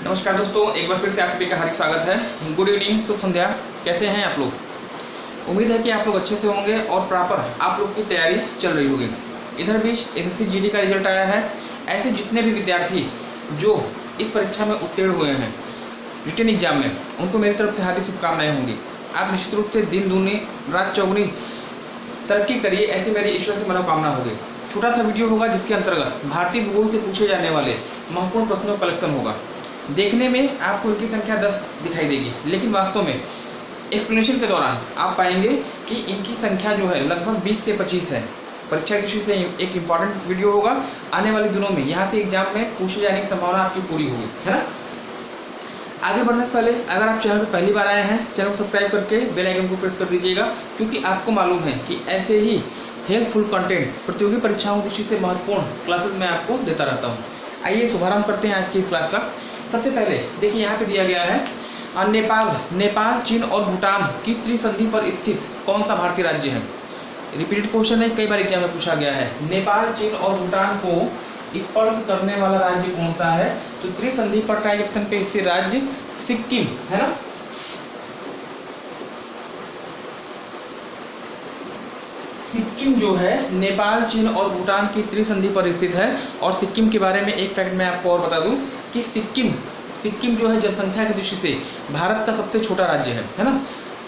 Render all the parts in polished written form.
नमस्कार दोस्तों, एक बार फिर से आप सभी का हार्दिक स्वागत है। गुड इवनिंग, शुभ संध्या। कैसे हैं आप लोग? उम्मीद है कि आप लोग अच्छे से होंगे और प्रॉपर आप लोग की तैयारी चल रही होगी। इधर बीच एसएससी जीडी का रिजल्ट आया है। ऐसे जितने भी विद्यार्थी जो इस परीक्षा में उत्तीर्ण हुए हैं रिटन एग्जाम में, उनको मेरी तरफ से हार्दिक शुभकामनाएं होंगी। आप निश्चित रूप से दिन दूनी रात चौगुनी तरक्की करिए, ऐसी मेरी ईश्वर से मनोकामना होगी। छोटा सा वीडियो होगा जिसके अंतर्गत भारतीय भूगोल से पूछे जाने वाले महत्वपूर्ण प्रश्नों का कलेक्शन होगा। देखने में आपको इनकी संख्या 10 दिखाई देगी, लेकिन वास्तव में एक्सप्लेनेशन के दौरान आप पाएंगे कि इनकी संख्या जो है लगभग 20 से 25 है। परीक्षा की दृष्टि से एक इम्पॉर्टेंट वीडियो होगा। आने वाले दिनों में यहाँ से एग्जाम में पूछे जाने की संभावना आपकी पूरी होगी, है ना। आगे बढ़ने से पहले अगर आप चैनल पर पहली बार आए हैं, चैनल को सब्सक्राइब करके बेल आइकन को प्रेस कर दीजिएगा, क्योंकि आपको मालूम है कि ऐसे ही हेल्पफुल कंटेंट प्रतियोगी परीक्षाओं की दृष्टि से महत्वपूर्ण क्लासेस मैं आपको देता रहता हूँ। आइए शुभारंभ करते हैं आज की इस क्लास का। सबसे पहले देखिए, यहाँ पे दिया गया है नेपाल, चीन और भूटान की त्रिसंधि पर स्थित कौन सा भारतीय राज्य है। रिपीटेड क्वेश्चन है, कई बार एग्जाम में पूछा गया है। नेपाल, चीन और भूटान को स्पर्श करने वाला राज्य कौन सा है? तो त्रिसंधि पर ट्राइजेक्शन पे स्थित राज्य सिक्किम है ना। सिक्किम जो है नेपाल, चीन और भूटान की त्रिसंधि पर स्थित है। और सिक्किम के बारे में एक फैक्ट मैं आपको और बता दूं कि सिक्किम जो है जनसंख्या की दृष्टि से भारत का सबसे छोटा राज्य है ना।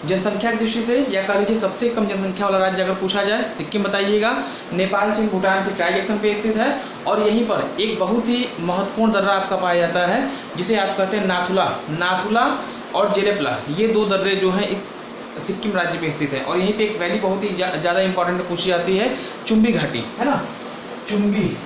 जनसंख्या की दृष्टि से या कह लीजिए सबसे कम जनसंख्या वाला राज्य अगर पूछा जाए, सिक्किम बताइएगा। नेपाल, चीन, भूटान की ट्राइजेक्शन पे स्थित है। और यहीं पर एक बहुत ही महत्वपूर्ण दर्रा आपका पाया जाता है, जिसे आप कहते हैं नाथुला और जेरेपला। ये दो दर्रे जो हैं इस सिक्किम राज्य में स्थित है। और यहीं पे एक वैली बहुत ही ज़्यादा इंपॉर्टेंट पूछी जाती है, चुम्बी घाटी, है ना। चुम्बी।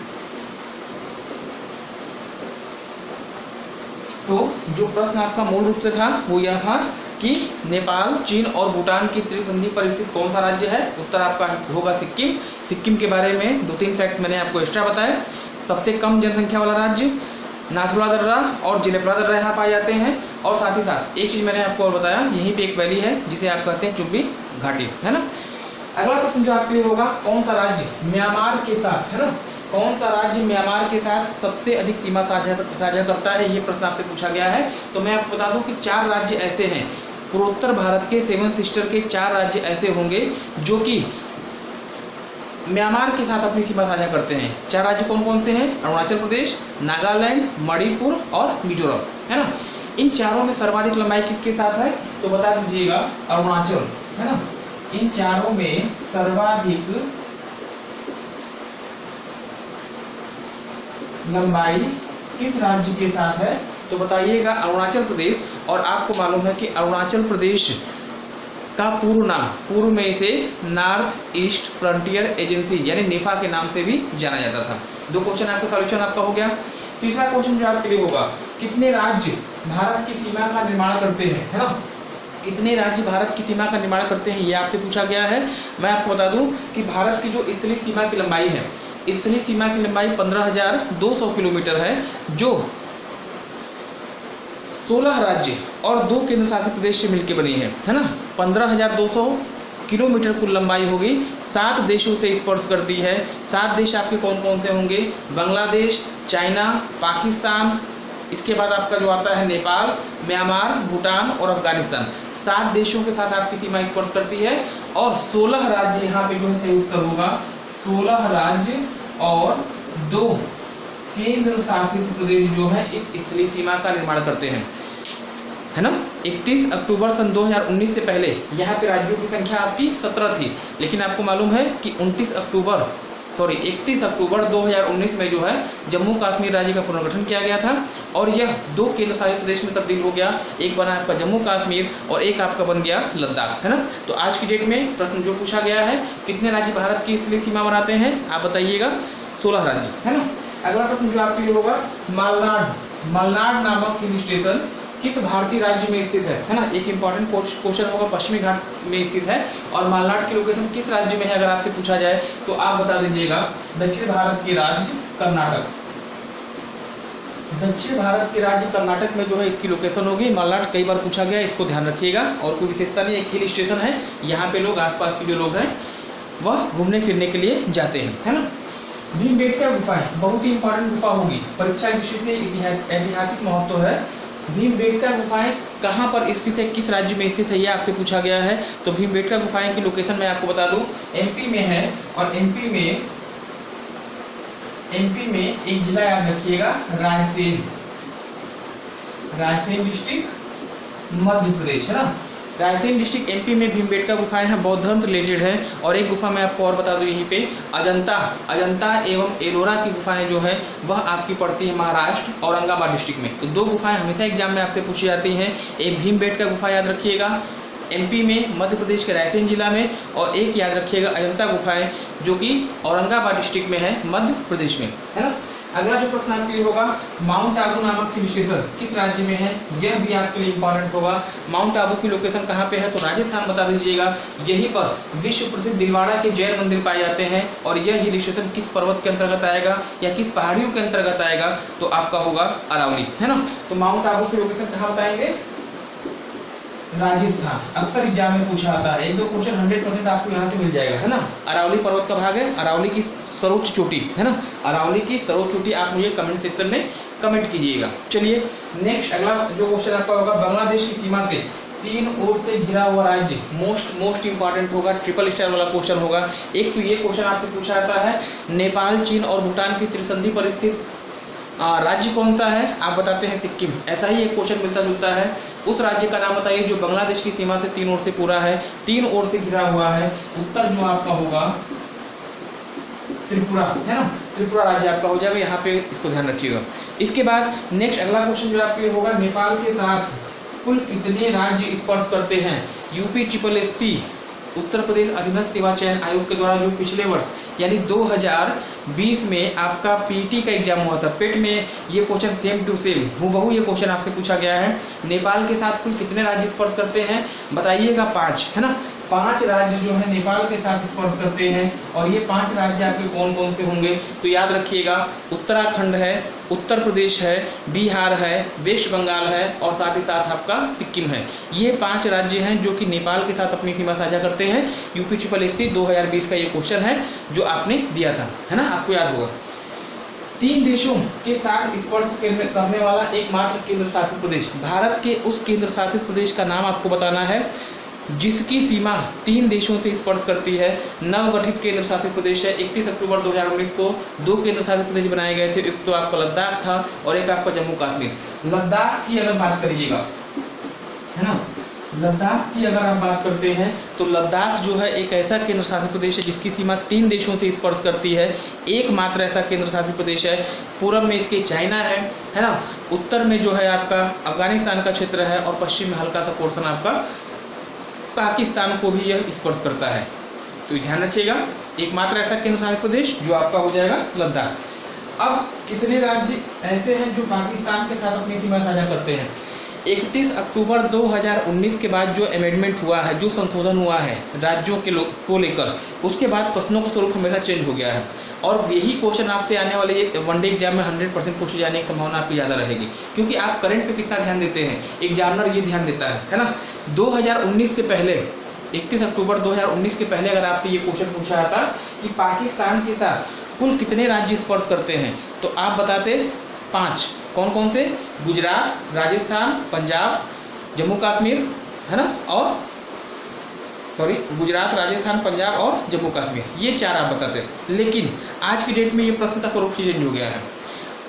तो जो प्रश्न आपका मूल रूप से था वो यह था कि नेपाल, चीन और भूटान की त्रिसंधि पर स्थित कौन सा राज्य है। उत्तर आपका होगा सिक्किम। सिक्किम के बारे में 2-3 फैक्ट मैंने आपको एक्स्ट्रा बताया। सबसे कम जनसंख्या वाला राज्य, नाथुला दर्रा और जेरेपला दर्रा यहाँ पाए जाते हैं। और साथ ही साथ एक चीज़ मैंने आपको और बताया, यहीं पे एक वैली है जिसे आप कहते हैं चुम्बी घाटी, है ना। अगला प्रश्न जो आपके लिए होगा, कौन सा राज्य म्यांमार के साथ, है ना, कौन सा राज्य म्यांमार के साथ सबसे अधिक सीमा साझा करता है, ये प्रश्न आपसे पूछा गया है। तो मैं आपको बता दूं कि 4 राज्य ऐसे हैं, पूर्वोत्तर भारत के 7 सिस्टर के 4 राज्य ऐसे होंगे जो कि म्यांमार के साथ अपनी सीमा साझा करते हैं। 4 राज्य कौन कौन से हैं? अरुणाचल प्रदेश, नागालैंड, मणिपुर और मिजोरम, है ना। इन चारों में सर्वाधिक लंबाई किसके साथ है? तो बता दीजिएगा, अरुणाचल, है ना। इन चारों में सर्वाधिक लंबाई किस राज्य के साथ है? तो बताइएगा अरुणाचल प्रदेश। और आपको मालूम है कि अरुणाचल प्रदेश का पूर्व नाम, पूर्व में इसे नॉर्थ ईस्ट फ्रंटियर एजेंसी यानी नेफा के नाम से भी जाना जाता था। 2 क्वेश्चन आपका सॉल्यूशन आपका हो गया। तीसरा क्वेश्चन जो आपके लिए होगा, कितने राज्य भारत की सीमा का निर्माण करते हैं, है ना। कितने राज्य भारत की सीमा का निर्माण करते हैं, ये आपसे पूछा गया है। मैं आपको बता दूं कि भारत की जो स्थलीय सीमा की लंबाई है, स्थलीय सीमा की लंबाई 15,200 किलोमीटर है, जो 16 राज्य और 2 केंद्र शासित प्रदेश से मिलकर बनी है ना। 15,200 किलोमीटर कुल लंबाई होगी। 7 देशों से स्पर्श करती है। 7 देश आपके कौन कौन से होंगे? बांग्लादेश, चाइना, पाकिस्तान, इसके बाद आपका जो आता है नेपाल, म्यांमार, भूटान और अफगानिस्तान। 7 देशों के साथ आपकी सीमा स्पर्श करती है। और 16 राज्य यहाँ पे जो है सही उत्तर होगा, 16 राज्य और 2 केंद्र शासित प्रदेश जो है इस स्थलीय सीमा का निर्माण करते हैं, है ना। 31 अक्टूबर सन 2019 से पहले यहाँ पे राज्यों की संख्या आपकी 17 थी, लेकिन आपको मालूम है कि 31 अक्टूबर 2019 में जो है जम्मू कश्मीर राज्य का पुनर्गठन किया गया था और यह 2 केंद्र शासित प्रदेश में तब्दील हो गया। एक बना आपका जम्मू कश्मीर और एक आपका बन गया लद्दाख, है ना। तो आज की डेट में प्रश्न जो पूछा गया है, कितने राज्य भारत की स्थलीय सीमा बनाते हैं, आप बताइएगा। 16 राज्य, है ना। अगला प्रश्न जो आपके लिए होगा, मलनाड नामक हिल स्टेशन किस भारतीय राज्य में स्थित है ना। एक इंपॉर्टेंट क्वेश्चन होगा, पश्चिमी घाट में स्थित है। और मलनाड की लोकेशन किस राज्य में है अगर आपसे पूछा जाए तो आप बता दीजिएगा, दक्षिण भारत के राज्य कर्नाटक। दक्षिण भारत के राज्य कर्नाटक में जो है इसकी लोकेशन होगी। मलनाड कई बार पूछा गया, इसको ध्यान रखिएगा। और कोई विशेषता नहीं, एक हिल स्टेशन है, यहाँ पे लोग आसपास के जो लोग हैं वह घूमने फिरने के लिए जाते हैं, है ना। भीमबेटका गुफा है, बहुत ही इंपॉर्टेंट गुफा होगी, परीक्षा की दृष्टि से ऐतिहासिक महत्व है। भीमबेटका गुफाएं कहाँ पर स्थित है, किस राज्य में स्थित है, ये आपसे पूछा गया है। तो भीमबेटका गुफाएं की लोकेशन मैं आपको बता दूं, एमपी में है। और एमपी में एक जिला याद रखिएगा, रायसेन डिस्ट्रिक्ट मध्य प्रदेश, है ना। रायसेन डिस्ट्रिक्ट एमपी में भीमबेटका गुफाएं हैं, बौद्ध धर्म से रिलेटेड है। और एक गुफा मैं आपको और बता दूं यहीं पे, अजंता एवं एलोरा की गुफाएं जो है वह आपकी पड़ती है महाराष्ट्र औरंगाबाद डिस्ट्रिक्ट में। तो दो गुफाएं हमेशा एग्जाम में आपसे पूछी जाती हैं। एक भीमबेटका गुफा याद रखिएगा एमपी में, मध्य प्रदेश के रायसेन जिला में, और एक याद रखिएगा अजंता गुफाएं जो कि औरंगाबाद डिस्ट्रिक्ट में है, मध्य प्रदेश में, है ना। अगला जो प्रश्न आपके लिए होगा, माउंट आबू नामक हिल स्टेशन किस राज्य में है, यह भी आपके लिए इंपॉर्टेंट होगा। माउंट आबू की लोकेशन कहाँ पे है, तो राजस्थान बता दीजिएगा। यहीं पर विश्व प्रसिद्ध दिलवाड़ा के जैन मंदिर पाए जाते हैं। और यह हिल स्टेशन किस पर्वत के अंतर्गत आएगा या किस पहाड़ियों के अंतर्गत आएगा, तो आपका होगा अरावली, है ना। तो माउंट आबू की लोकेशन कहाँ बताएंगे, राजस्थान। अक्सर एग्जाम में पूछा आता है, एक दो क्वेश्चन 100% आपको यहाँ से मिल जाएगा, है ना। अरावली पर्वत का भाग है, अरावली की सर्वोच्च चोटी, है ना। अरावली की सर्वोच्च चोटी आप मुझे कमेंट सेक्शन में कमेंट कीजिएगा। चलिए नेक्स्ट अगला जो क्वेश्चन आपका होगा, बांग्लादेश की सीमा से तीन ओर से घिरा हुआ राज्य, मोस्ट इंपॉर्टेंट होगा, ट्रिपल स्टार वाला क्वेश्चन होगा। एक तो ये क्वेश्चन आपसे पूछा जाता है, नेपाल, चीन और भूटान की त्रिसंधि पर स्थित राज्य कौन सा है, आप बताते हैं सिक्किम। ऐसा ही एक क्वेश्चन मिलता जुलता है, उस राज्य का नाम बताइए जो बांग्लादेश की सीमा से तीन ओर से पूरा है, तीन ओर से घिरा हुआ है। उत्तर जो आपका होगा त्रिपुरा, है ना। त्रिपुरा राज्य आपका हो जाएगा, यहाँ पे इसको ध्यान रखिएगा। इसके बाद नेक्स्ट अगला क्वेश्चन जो आपके होगा, नेपाल के साथ कुल कितने राज्य स्पर्श करते हैं। यूपी SSSC उत्तर प्रदेश अधीनस्थ सेवा चयन आयोग के द्वारा जो पिछले वर्ष यानी 2020 में आपका पीटी का एग्जाम हुआ था, पेट में ये क्वेश्चन सेम टू सेम हूबहू ये क्वेश्चन आपसे पूछा गया है। नेपाल के साथ कुल कितने राज्य स्पर्श करते हैं, बताइएगा 5, है ना। 5 राज्य जो है नेपाल के साथ स्पर्श करते हैं। और ये 5 राज्य आपके कौन कौन से होंगे, तो याद रखिएगा उत्तराखंड है, उत्तर प्रदेश है, बिहार है, वेस्ट बंगाल है और साथ ही साथ आपका सिक्किम है। ये 5 राज्य हैं जो कि नेपाल के साथ अपनी सीमा साझा करते हैं। यूपी SSSC 2020 का ये क्वेश्चन है जो आपने दिया था, है ना, आपको याद होगा। 3 देशों के साथ स्पर्श करने वाला एकमात्र केंद्र शासित प्रदेश, भारत के उस केंद्र शासित प्रदेश का नाम आपको बताना है जिसकी सीमा 3 देशों से स्पर्श करती है। नवगठित केंद्र शासित प्रदेश है। 31 अक्टूबर 2019 को 2 केंद्र शासित प्रदेश बनाए गए थे, एक तो आपका लद्दाख था और एक आपका जम्मू कश्मीर। लद्दाख की अगर बात करिएगा, है ना, लद्दाख की अगर आप बात करते हैं तो लद्दाख जो है एक ऐसा केंद्र शासित प्रदेश है जिसकी सीमा 3 देशों से स्पर्श करती है। एकमात्र ऐसा केंद्र शासित प्रदेश है। पूर्व में इसके चाइना है ना, उत्तर में जो है आपका अफगानिस्तान का क्षेत्र है और पश्चिम में हल्का सा पोर्शन आपका पाकिस्तान को भी यह स्पर्श करता है। तो ध्यान रखिएगा, एकमात्र ऐसा केंद्र शासित प्रदेश जो आपका हो जाएगा लद्दाख। अब कितने राज्य ऐसे हैं जो पाकिस्तान के साथ अपनी सीमा साझा करते हैं। 31 अक्टूबर 2019 के बाद जो अमेंडमेंट हुआ है, जो संशोधन हुआ है राज्यों के को लेकर, उसके बाद प्रश्नों का स्वरूप हमेशा चेंज हो गया है। और यही क्वेश्चन आपसे आने वाले वनडे एग्जाम में 100% पूछे जाने की संभावना आपकी ज़्यादा रहेगी, क्योंकि आप करंट पे कितना ध्यान देते हैं, एग्जामिनर ये ध्यान देता है ना। 2019 से पहले 31 अक्टूबर 2019 के पहले अगर आपसे ये क्वेश्चन पूछा जाता कि पाकिस्तान के साथ कुल कितने राज्य स्पर्श करते हैं, तो आप बताते 5। कौन कौन से, गुजरात, राजस्थान, पंजाब, जम्मू कश्मीर, है ना, और गुजरात, राजस्थान, पंजाब और जम्मू कश्मीर, ये 4 आप बताते। लेकिन आज की डेट में ये प्रश्न का स्वरूप चेंज हो गया है।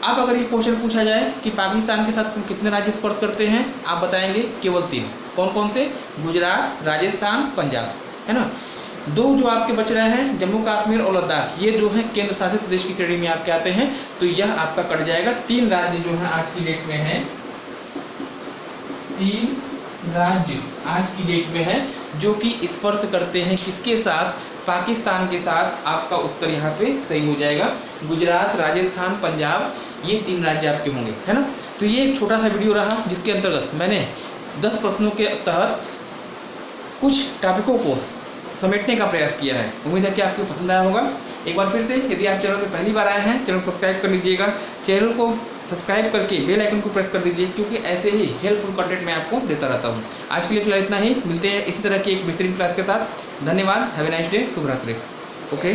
अब अगर ये क्वेश्चन पूछा जाए कि पाकिस्तान के साथ कुल कितने राज्य स्पर्श करते हैं, आप बताएंगे केवल 3। कौन कौन से, गुजरात, राजस्थान, पंजाब, है ना। 2 जो आपके बच रहे हैं, जम्मू कश्मीर और लद्दाख, ये जो हैं केंद्र शासित प्रदेश की श्रेणी में आपके आते हैं। तो यह आपका कट जाएगा। 3 राज्य जो हैं आज की डेट में हैं, 3 राज्य आज की डेट में है जो कि स्पर्श करते हैं किसके साथ, पाकिस्तान के साथ। आपका उत्तर यहाँ पे सही हो जाएगा, गुजरात, राजस्थान, पंजाब, ये 3 राज्य आपके होंगे, है ना। तो ये एक छोटा सा वीडियो रहा जिसके अंतर्गत मैंने 10 प्रश्नों के तहत कुछ टॉपिकों को समेटने का प्रयास किया है। उम्मीद है कि आपको पसंद आया होगा। एक बार फिर से, यदि आप चैनल पर पहली बार आए हैं, चैनल को सब्सक्राइब कर लीजिएगा। चैनल को सब्सक्राइब करके बेल आइकन को प्रेस कर दीजिए, क्योंकि ऐसे ही हेल्पफुल कंटेंट मैं आपको देता रहता हूँ। आज के लिए फिलहाल इतना ही, मिलते हैं इसी तरह की एक बेहतरीन क्लास के साथ। धन्यवाद, हैव ए नाइस डे, शुभ रात्रि। ओके।